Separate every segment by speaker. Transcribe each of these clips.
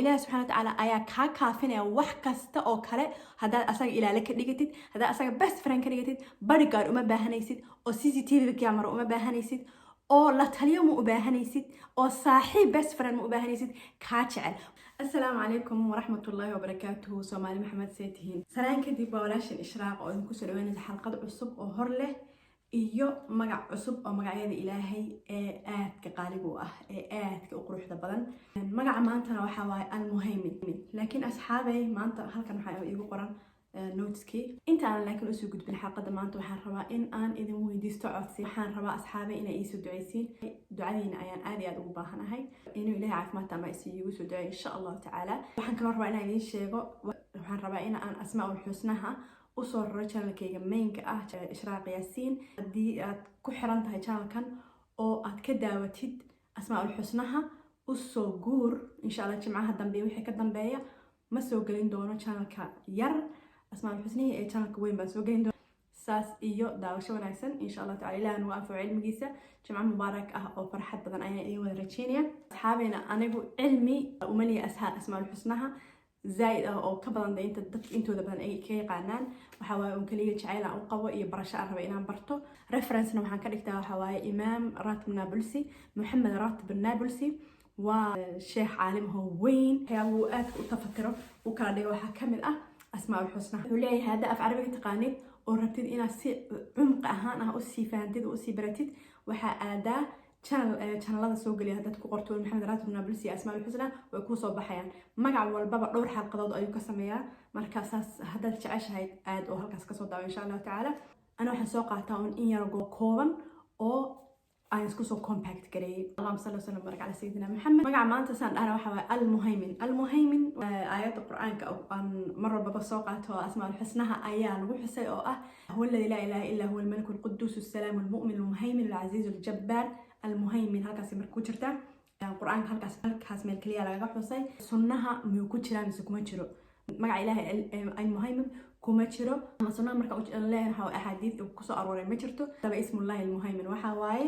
Speaker 1: إله سبحانه وتعالى أيا كافينا وحكست أو كله هذا أصلا إلى لك دقيقتين هذا أصلا بس فرنك دقيقتين برجر وما بهنيسيد أو CCTV بكاميرا وما بهنيسيد أو لا تليوم وبهنيسيد أو صاحب بس فرن وبهنيسيد كاتشعل. السلام عليكم ورحمة الله وبركاته. سومالي محمد سيتهين سلام كدي بولاش الإشراق أو إنكو سلوين الحلقة عصب أو هرله iyo magac cusub oo magacyada ilaahay ee aadka qaaliga u ah ee aadka u quruxda badan magaca maantana waxa waaye almuhaymin laakiin asxaabay maanta halkan waxa iigu qoran noteski inta aan laakiin usoo gudbin xalqada maanta waxaan rabaa in aan idin weydiisto codsi waxaan rabaa asxaabay inay ii soo duceysiin ducadiina ayaan aad iyo aad ugu baahanahay inuu ilaahay caafimaad ama igu soo duceeyo insha Allah taala waxaan kaloo rabaa inaan idin sheego waxaan rabaa in aan asmaa'ul husnaha usoo raro channelkayga mainka ah Ishraaq Yaasiin haddii aad ku xiran tahay channelkan oo aad ka daawatid asmaa'ul husnaha usoo guur insha Allah jimcaha dambe wixii ka dambeeya ma soo gelin doono channelka yar asmaa'ul husnaha ee channelka weyn baan soo gelin doono saas iyo daawasho wanaagsan insha Allah taala ilaahay noo anfaco cilmigiisa jimca mubaarak ah oo farxad badan ayaan idin wada rajeynaya asxaabeena anigu cilmi umaliya asmaa'ul husnaha زائد أو كبران ده أنتوا ده بدن أي كي قانان وحواي كلية شعيلة أو قوة يبرشة ربينا برتو ريفرنس نوحان كريكتا حواي إمام راتب النابلسي محمد راتب النابلسي وشيخ عالم هو وين هاوات وتفكره وكان وحكمل أسماء الحسنى ولي هذا أف عربي تقاني وربتد إنا سي عمق أهانها أسي فهندد وأسي برتد وحا أدا channelada soo galiya dad ku qorto Maxamed Raatib Nablisi Asmaa'ul Husna way ku soo baxayaan magac walba dhowr xalqadood ayuu ka sameeyaa markaas hadda jeceshahay aad oo halkaas ka soo daawo insha Allah taala ana waxaan soo qaataa in yar kooban oo aan isku soo compact gareeyay Allahumma salli wa sallim barak ala sayyidina Muhammad magaca maanta saan dhahna waxa waa al-muhaymin aayada quraanka oo aan mar walba soo qaato asmaa'ul husnaha ayaa lagu xusay oo ah huwa alladhi la ilaha illa huwa al-malik al-quddus as-salam al-mu'min al-muhaymin al-aziz al-jabbar المهيمن هالكاس مركو جرتا القرآن هالكاس مال كليا لقى حسي سنها ميوكو جرا مسكوما جرو مع إله المهيمن كوما جرو ما سنها مركو الله نحو أحاديث وكسو أروري ما جرتو تبع اسم الله المهيمن وحواي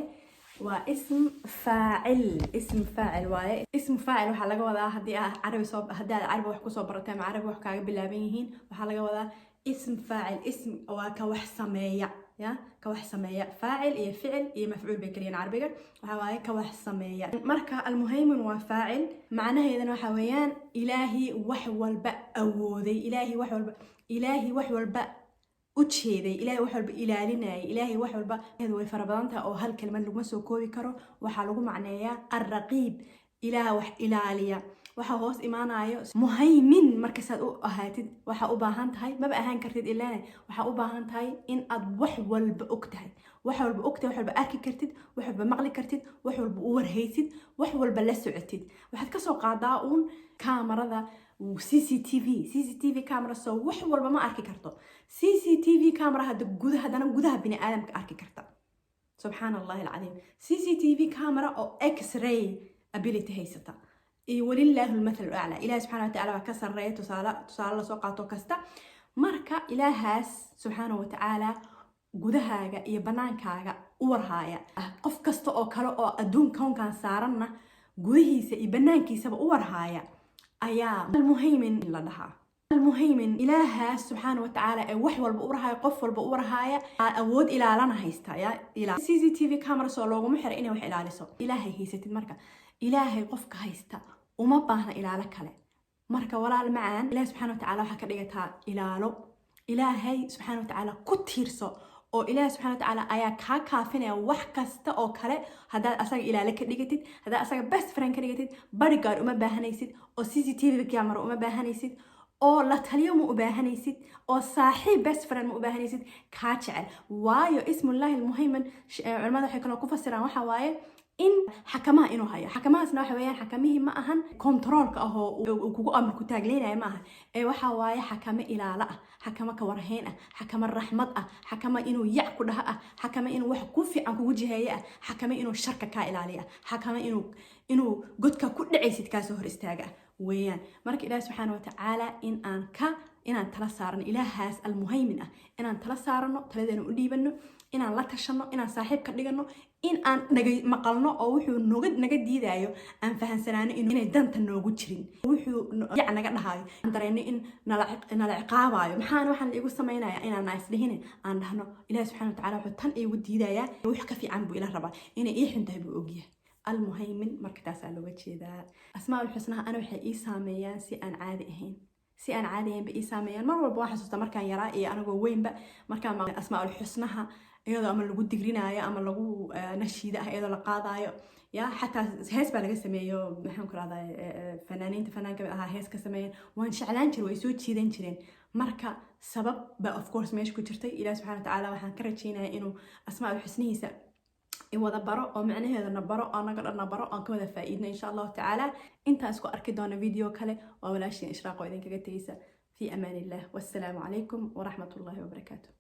Speaker 1: واسم فاعل واي اسم فاعل waxaa laga wadaa hadii carabi soo hadii carabi wax ku soo barateen ama carabi wax kaaga bilaaban yihiin waxaa laga wadaa اسم فاعل اسم waa ka wax sameeya يا كوح سمية فاعل إيه فعل إيه مفعول بكلين عربية وحواي كوح سمية مركا المهيمن وفاعل معناه إذا وحويان إلهي وحول بأوذي إلهي وحول بأتشيذي إلهي وحول بإلالنا إلهي وحول بأ هذا ويفربانتها أو هالكلمة اللي مسوا كوي كرو وحلقوا معناه الرقيب إله وح إلالية waxa hoos imaanayo muhaymin markaad u ahaatid waxa u baahan tahay ma baahan kartid ilaa waxa u baahan tahay in aad wax walba ogtahay wax walba arki kartid wax walba maqli kartid wax walba u warhaysid wax walba la socotid waxaad ka soo qaadaa kaamarada CCTV camera soo wax walba ma arki karto CCTV camera hada gudaha bini aadamka arki karta subhanallahi alazim CCTV camera oo X-ray ability haysata ولله المثل الأعلى إله سبحانه وتعالى كسر رأي تصال سوقاته كستا مركا إلهاس سبحانه وتعالى جودها يبنانكا ورهايا قف كستا أو كلا أو أدون كون كان سارنا جوده يبنانكي سب ورهايا أيام المهيمن لدها المهيمن إله سبحانه وتعالى وحول بورهايا قفل بورهايا أود إلى لنا هيستا إلى CCTV كاميرا سولوجو محرقين وح إلى لسه إلهي هيست المركا إلهي قفك هيستا وما باهنا إلى لك له مركا ولا المعان إله سبحانه وتعالى وحكى لقيتها إلى له إلهي سبحانه وتعالى كتيرسو أو إله سبحانه وتعالى أيا كافينا وحكست أو كله هذا أصلا إلى لك لقيتد هذا أصلا بس فرنك لقيتد برجر وما باهنيسيد أو CCTV بكاميرا وما باهنيسيد أو لا تليوم وباهنيسيد أو صاحب بس فرن وباهنيسيد كاتشعل وايو اسم الله المهيمن علماء حكنا كفسران وحواي إن حكمها إنه هي حكمها سنوى حويان حكمه ما أهن كنترول كأهو وكوكو أمر كتاجلينا ما أهن وحواي حكمه إلى لا حكمه كورهينه حكمه الرحمة حكمه إنه يعقدها حكمه إنه وحكوفي عن وجهه حكمه إنه الشركة كائلالية حكمه إنه قد كل عيسى كاسه استاجه ويان مرك الله سبحانه وتعالى إن inaan tala saarano ilaahaas almuhaymin ah inaan tala saarano taladeena u dhiibano inaan la tashano inaan saaxiib ka dhigano in aan maqalno oo wuxuu naga diidayo aan fahansanaano inay danta noogu jirin wuxuu yac naga dhahayo aan dareenno in nala ciqaabayo maxaan waxaan igu sameynaya inaan isdhihin aan dhahno ilaahi subxaana watacaala wuxuu tan igu diidayaa wax ka fiican buu ila rabaa inay ii xuntahay buu ogyahay المهيمن مركز على وجه ذا أسماء الحسنى أنا وحي إيساميان سي أن عاديهين سي أن عاديهين بإيساميان مرة بواحد صوت مركان يرائي أنا وين بقى مركان مع أسماء الحسنى أيضا أما لقوا دقرينا أما لقوا نشيدة أيضا لقاضي يا حتى هيس بلقى سميه نحن كل هذا فنانين تفنان كبيرها هيس كسمين وان شعلان جرو يسود شيدين جرين مركا سبب بقى of course ماش كترتي إلى سبحانه وتعالى وحن كرتشينا إنه أسماء الحسنى wada baro oo macnaheedana baro oo naga baro aan ka wada faa'iidno insha Allah ta'ala inta isku arki doona video kale waa walaashin ishraaqo idin kaga tagaysa fi amaan illah wassalamu alaykum wa rahmatullahi wa barakatuh